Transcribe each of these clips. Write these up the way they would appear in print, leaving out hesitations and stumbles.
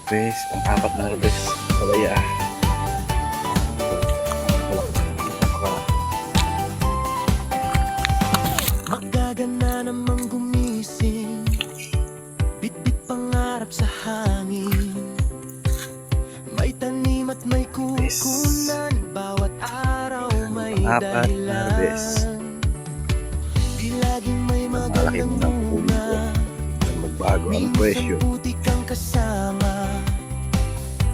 Harvest, ang apat na harvest. Kalaya. Magagana namang gumising, bit-bit pangarap sa hangin. May tanim at may kukunan, bawat araw may Apat na harvest. dahilan. Di laging may Malaki mo magandang ng puno bunga, ko. Magbago ang presyo. minsan puti kang kasama.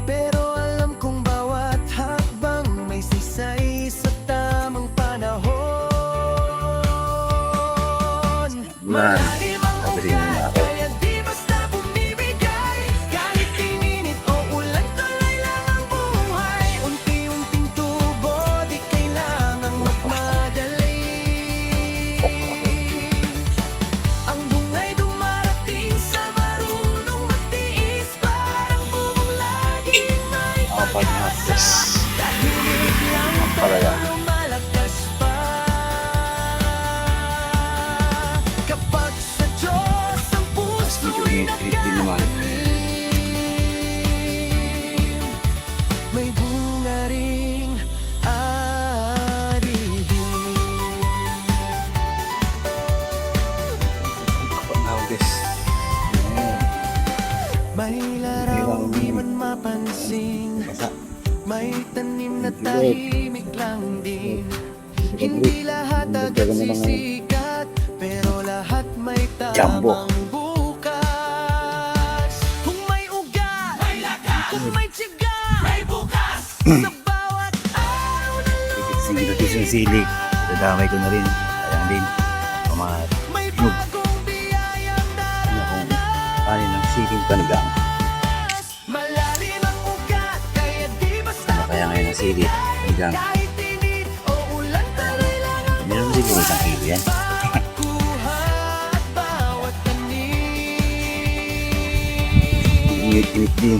Pero alam kong bawat hakbang may sisay sa tamang panahon. Ulan. Malalim ang Sabi rin ugat, na ako. kaya di basta bumibigay. Kahit ininit o ulan, tuloy lang ang buhay. Unti-unting tubo, di kailangang magmadali. Ang bungay dumarating sa marunong magtiis, parang bubong laging may Apat na harvest. tahimik lang Ang palaya. pero malakas pa. Kapag sa Diyos ang Mas medyo puso'y umiinit din naman. nagkalim, may bunga ring arihin. Apat na harvest. Ayan. May laraw di man mapansin, Basa. may tanim na tahimik lang din. Hindi lahat agad sisikat, pero lahat may Jumbo. tamang bukas. Kung may ugat, may lakas. Kung may tiyaga, may bukas. Sa bawat araw na Sige na yung sili. Dadamay ko na rin. Sayang din. Pamahat. may Nog. bagong biyayang Ano kung kanin ng siling panigang. malalim ang ugat, kaya di basta Ano kaya ngayon ang sili? Panigang. kahit init o ulan, tuloy lang ang Meron din kung isang kilo yan. bawat kuha at bawat tanim. Init-init din.